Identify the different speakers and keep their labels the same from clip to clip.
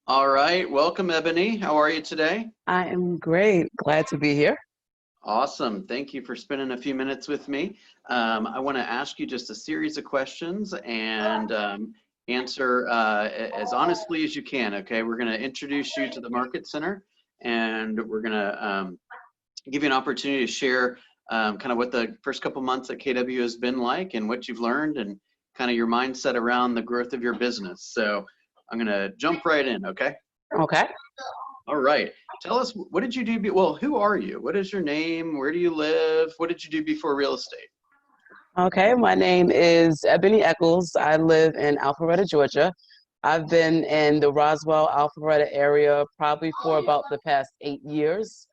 Speaker 1: All right, welcome, Ebony. How are you today?
Speaker 2: I am great. Glad to be here.
Speaker 1: Awesome. Thank you for spending a few minutes with me. I want to ask you just a series of questions and answer as honestly as you can. Okay, we're going to introduce you to the Market Center, and we're going to give you an opportunity to share kind of what the first couple months at KW has been like and what you've learned and kind of your mindset around the growth of your business. So I'm going to jump right in. Okay.
Speaker 2: Okay.
Speaker 1: All right. Tell us, what did you do? Well, who are you? What is your name? Where do you live? What did you do before real estate?
Speaker 2: Okay. My name is Ebony Eccles. I live in Alpharetta, Georgia. I've been in the Roswell, Alpharetta area probably for about the past 8 years.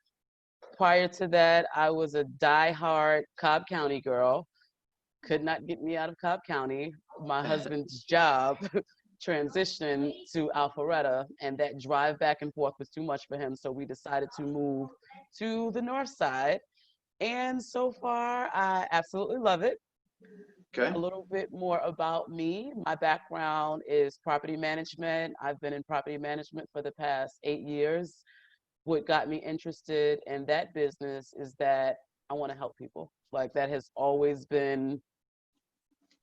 Speaker 2: Prior to that, I was a diehard Cobb County girl. Could not get me out of Cobb County. My husband's job transitioned to Alpharetta, and that drive back and forth was too much for him. So we decided to move to the north side. And so far, I absolutely love it.
Speaker 1: Okay.
Speaker 2: A little bit more about me. My background is property management. I've been in property management for the past 8 years. What got me interested in that business is that I want to help people. Like that has always been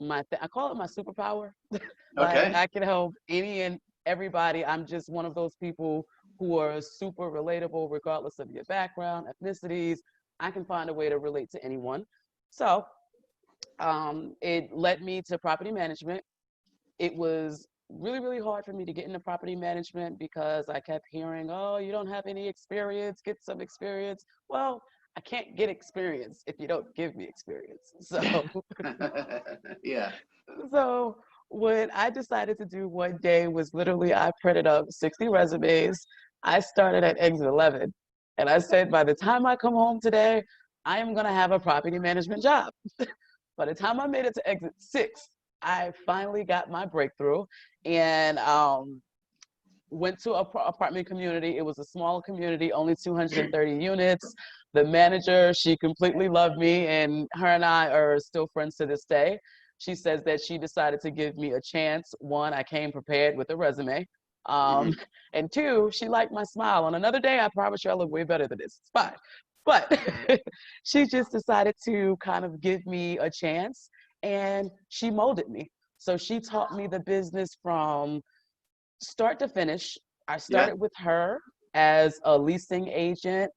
Speaker 2: I call it my superpower. Like
Speaker 1: Okay.
Speaker 2: I can help any and everybody. I'm just one of those people who are super relatable regardless of your background, ethnicities. I can find a way to relate to anyone. So it led me to property management. It was really, really hard for me to get into property management because I kept hearing, oh, you don't have any experience, get some experience. Well, I can't get experience if you don't give me experience.
Speaker 1: Yeah.
Speaker 2: So what I decided to do one day was literally I printed up 60 resumes. I started at exit 11 and I said, by the time I come home today, I am going to have a property management job. By the time I made it to exit 6, I finally got my breakthrough and went to a apartment community. It was a small community, only 230 units. The manager, she completely loved me, and her and I are still friends to this day. She says that she decided to give me a chance. One, I came prepared with a resume. Um,
Speaker 1: Mhm.
Speaker 2: and two, she liked my smile. On another day, I promise you I look way better than this. It's fine. But she just decided to kind of give me a chance and she molded me. So she taught me the business from start to finish. I
Speaker 1: Yeah.
Speaker 2: started with her as a leasing agent.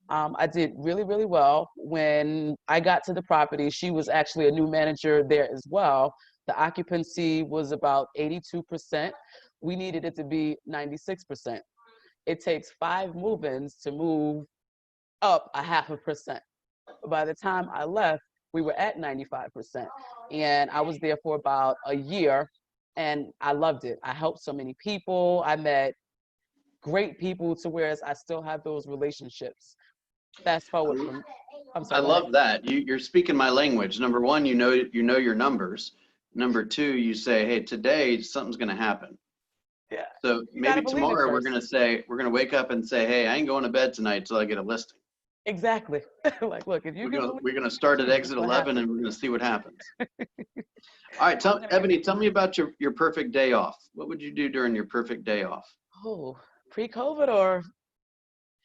Speaker 2: I did really, really well. When I got to the property, she was actually a new manager there as well. The occupancy was about 82%. We needed it to be 96%. It takes 5 move-ins to move up a half a percent. By the time I left, we were at 95%. And I was there for about a year and I loved it. I helped so many people. I met great people to whereas I still have those relationships. Fast forward
Speaker 1: I
Speaker 2: from, I'm
Speaker 1: I
Speaker 2: sorry, go ahead.
Speaker 1: love that. You're speaking my language. Number one, you know your numbers. Number two, you say, hey, today something's going to happen.
Speaker 2: Yeah,
Speaker 1: So
Speaker 2: you got to
Speaker 1: maybe
Speaker 2: believe it
Speaker 1: tomorrow
Speaker 2: first.
Speaker 1: we're going to wake up and say, hey, I ain't going to bed tonight till I get a listing.
Speaker 2: Exactly. Like, look, if you can believe
Speaker 1: We're gonna
Speaker 2: it,
Speaker 1: start at
Speaker 2: this is
Speaker 1: exit
Speaker 2: what
Speaker 1: 11 and
Speaker 2: happens.
Speaker 1: we're gonna see what happens. All right,
Speaker 2: I'm going to give
Speaker 1: Ebony,
Speaker 2: you
Speaker 1: tell me about your perfect day off. What would you do during your perfect day off?
Speaker 2: Oh, pre-COVID or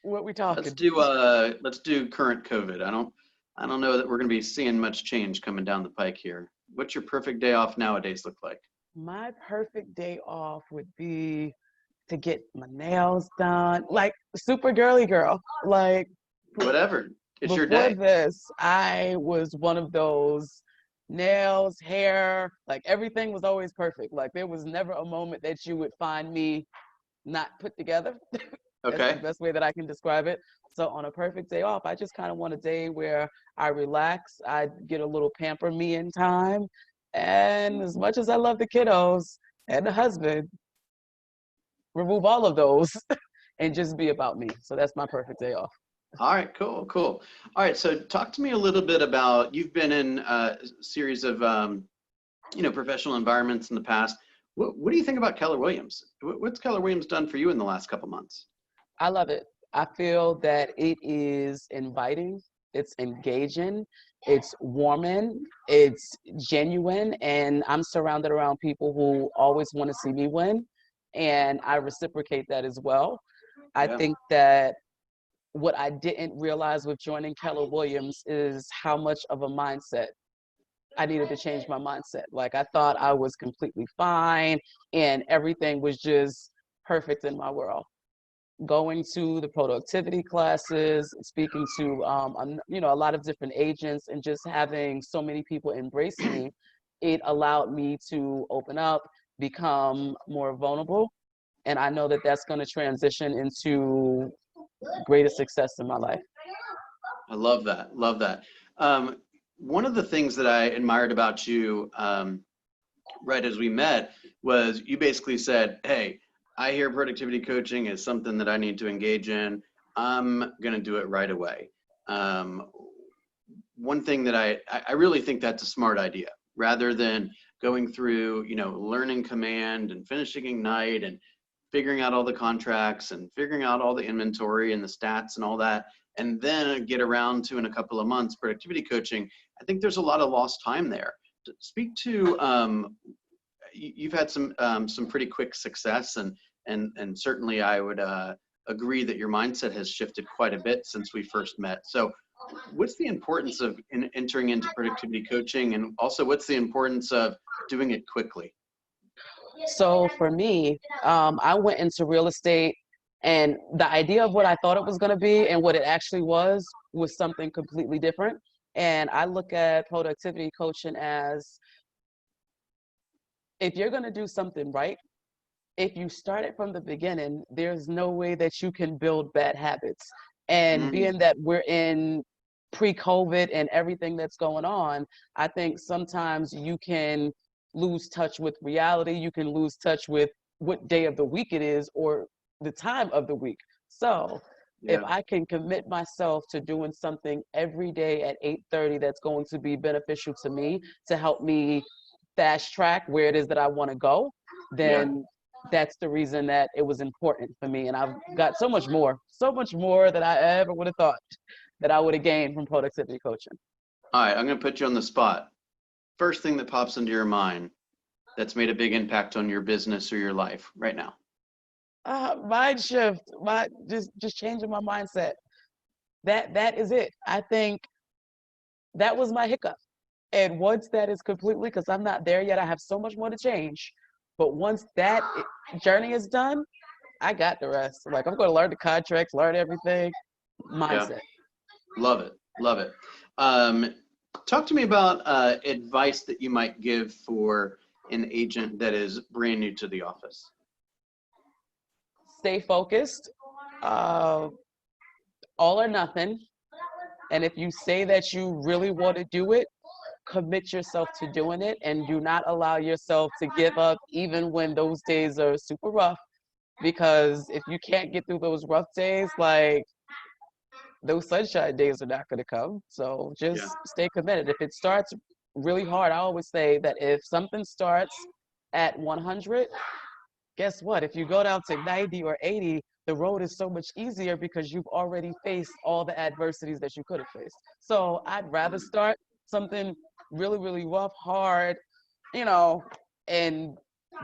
Speaker 2: what we talking?
Speaker 1: Let's do current COVID. I don't know that we're gonna be seeing much change coming down the pike here. What's your perfect day off nowadays look like?
Speaker 2: My perfect day off would be to get my nails done, like super girly girl. Like
Speaker 1: Whatever. It's your
Speaker 2: before
Speaker 1: day.
Speaker 2: this, I was one of those nails, hair, like everything was always perfect. Like there was never a moment that you would find me not put together. That's the
Speaker 1: Okay.
Speaker 2: best way that I can describe it. So on a perfect day off, I just kind of want a day where I relax, I get a little pamper me in time. And as much as I love the kiddos and the husband, remove all of those and just be about me. So that's my perfect day off.
Speaker 1: All right, cool, cool. All right, so talk to me a little bit about you've been in a series of professional environments in the past. What do you think about Keller Williams? What's Keller Williams done for you in the last couple months?
Speaker 2: I love it. I feel that it is inviting, it's engaging, it's warming, it's genuine, and I'm surrounded around people who always want to see me win. and I reciprocate that as well. I
Speaker 1: Yeah.
Speaker 2: think that what I didn't realize with joining Keller Williams is how much of a mindset I needed to change my mindset. Like I thought I was completely fine and everything was just perfect in my world. Going to the productivity classes, speaking to a lot of different agents, and just having so many people embrace me, it allowed me to open up, become more vulnerable, and I know that that's going to transition into greater success in my life.
Speaker 1: I love that. Love that. Um, One of the things that I admired about you, right as we met, was you basically said, "Hey, I hear productivity coaching is something that I need to engage in. I'm going to do it right away." Um, One thing that I really think that's a smart idea, rather than going through, learning Command and finishing Ignite and figuring out all the contracts and figuring out all the inventory and the stats and all that, and then get around to, in a couple of months, productivity coaching. I think there's a lot of lost time there. Speak to, you've had some pretty quick success, and certainly I would agree that your mindset has shifted quite a bit since we first met. So what's the importance of entering into productivity coaching, and also what's the importance of doing it quickly?
Speaker 2: So for me, I went into real estate, and the idea of what I thought it was going to be and what it actually was something completely different. And I look at productivity coaching as, if you're going to do something right, if you start it from the beginning, there's no way that you can build bad habits. And
Speaker 1: Mm,
Speaker 2: being that we're in pre-COVID and everything that's going on, I think sometimes you can lose touch with reality. You can lose touch with what day of the week it is or the time of the week. So if
Speaker 1: yeah,
Speaker 2: I can commit myself to doing something every day at 8:30 that's going to be beneficial to me, to help me fast track where it is that I want to go,
Speaker 1: yeah.
Speaker 2: then that's the reason that it was important for me. And I've got so much more than I ever would have thought that I would have gained from productivity coaching.
Speaker 1: All right, I'm going to put you on the spot. First thing that pops into your mind that's made a big impact on your business or your life right now.
Speaker 2: Mind shift, just changing my mindset. That is it. I think that was my hiccup. And once that is completely, because I'm not there yet, I have so much more to change. But once that journey is done, I got the rest. Like I'm going to learn the contracts, learn everything.
Speaker 1: Yeah,
Speaker 2: Mindset.
Speaker 1: love it, love it. Um, Talk to me about advice that you might give for an agent that is brand new to the office.
Speaker 2: Stay focused. Uh, all or nothing. And if you say that you really want to do it, commit yourself to doing it and do not allow yourself to give up even when those days are super rough. Because if you can't get through those rough days, like those sunshine days are not going to come. So just
Speaker 1: Yeah.
Speaker 2: stay committed. If it starts really hard, I always say that if something starts at 100, guess what? If you go down to 90 or 80, the road is so much easier because you've already faced all the adversities that you could have faced. So I'd rather start something really, really rough, hard, you know, and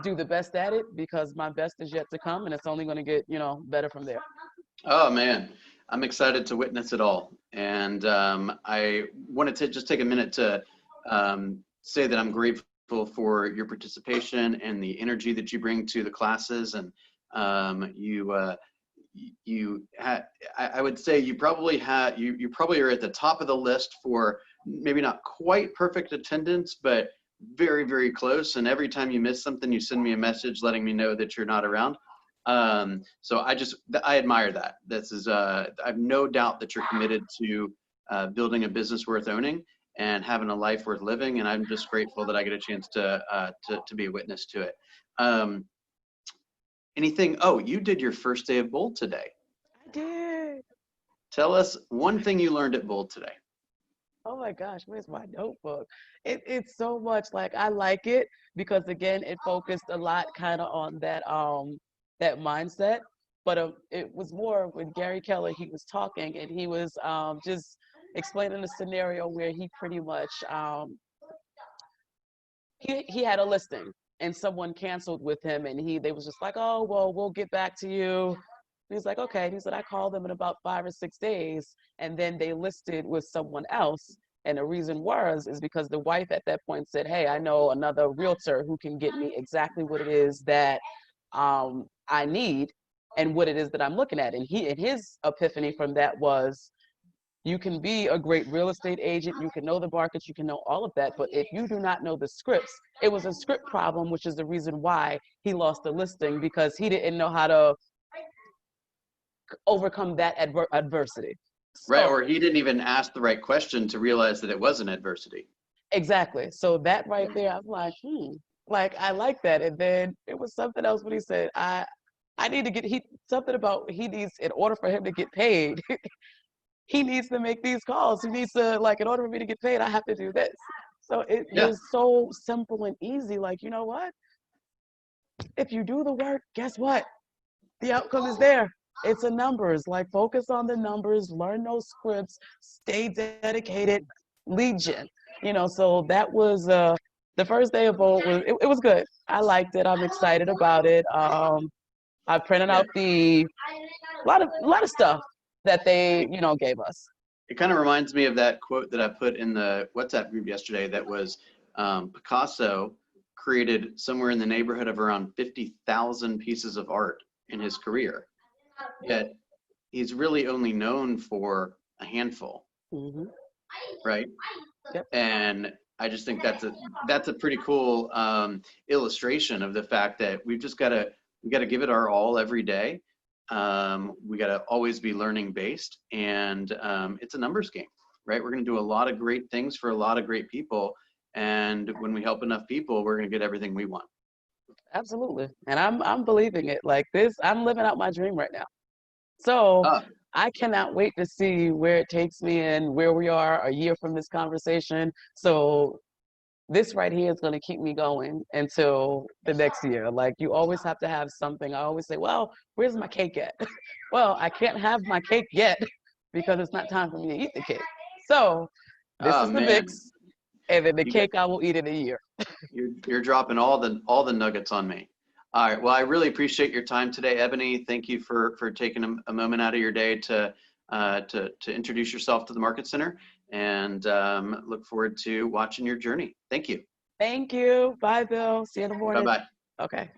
Speaker 2: do the best at it, because my best is yet to come and it's only going to get, better from there.
Speaker 1: Oh man, I'm excited to witness it all. And I wanted to just take a minute to say that I'm grateful for your participation and the energy that you bring to the classes. And you had, I would say you probably had, you probably are at the top of the list for maybe not quite perfect attendance, but very, very close. And every time you miss something, you send me a message letting me know that you're not around. So I admire that. This is, I have no doubt that you're committed to building a business worth owning and having a life worth living. And I'm just grateful that I get a chance to be a witness to it. Um, Anything, oh, you did your first day of Bold today.
Speaker 2: I did.
Speaker 1: Tell us one thing you learned at Bold today.
Speaker 2: Oh my gosh, where's my notebook? It's so much, like I like it because again, it focused a lot kind of on that mindset. But it was more with Gary Keller. He was talking and he was just explaining a scenario where he pretty much he had a listing and someone canceled with him, and they was just like, oh, well, we'll get back to you. He's like, okay. And he said, I called them in about 5 or 6 days, and then they listed with someone else. And the reason is because the wife at that point said, hey, I know another realtor who can get me exactly what it is that I need and what it is that I'm looking at. And his epiphany from that was, you can be a great real estate agent, you can know the markets, you can know all of that, but if you do not know the scripts, it was a script problem, which is the reason why he lost the listing, because he didn't know how to overcome that adversity.
Speaker 1: Right,
Speaker 2: So,
Speaker 1: or he didn't even ask the right question to realize that it was an adversity.
Speaker 2: exactly. So that right there, I'm like, like, I like that. And then it was something else when he said, I need to get, something about he needs, in order for him to get paid, he needs to make these calls. He needs to, like, in order for me to get paid, I have to do this. So it
Speaker 1: Yeah,
Speaker 2: was so simple and easy. Like, you know what? If you do the work, guess what? The outcome is there. It's a numbers. Like, focus on the numbers, learn those scripts, stay dedicated, lead gen. So that was the first day of Bolt. It was good. I liked it. I'm excited about it. I printed
Speaker 1: yeah.
Speaker 2: out a lot of stuff that they gave us.
Speaker 1: It kind of reminds me of that quote that I put in the WhatsApp group yesterday that was Picasso created somewhere in the neighborhood of around 50,000 pieces of art in his career. Yet he's really only known for a handful,
Speaker 2: Hmm.
Speaker 1: right?
Speaker 2: Yep.
Speaker 1: And I just think that's a pretty cool illustration of the fact that we got to give it our all every day. We got to always be learning based, and it's a numbers game, right? We're going to do a lot of great things for a lot of great people, and when we help enough people, we're going to get everything we want.
Speaker 2: Absolutely. And I'm believing it. Like this, I'm living out my dream right now. So
Speaker 1: Ah,
Speaker 2: I cannot wait to see where it takes me and where we are a year from this conversation. So this right here is going to keep me going until the next year. Like, you always have to have something. I always say, well, where's my cake at? Well, I can't have my cake yet because it's not time for me to eat the cake. So this
Speaker 1: oh
Speaker 2: is the
Speaker 1: man,
Speaker 2: mix, and then the
Speaker 1: you get
Speaker 2: cake I will eat in a year.
Speaker 1: you're dropping all the nuggets on me. All right. Well, I really appreciate your time today, Ebony. Thank you for taking a moment out of your day to introduce yourself to the Market Center, and look forward to watching your journey. Thank you.
Speaker 2: Thank you. Bye, Bill. See you in the
Speaker 1: Bye
Speaker 2: morning.
Speaker 1: bye.
Speaker 2: Okay.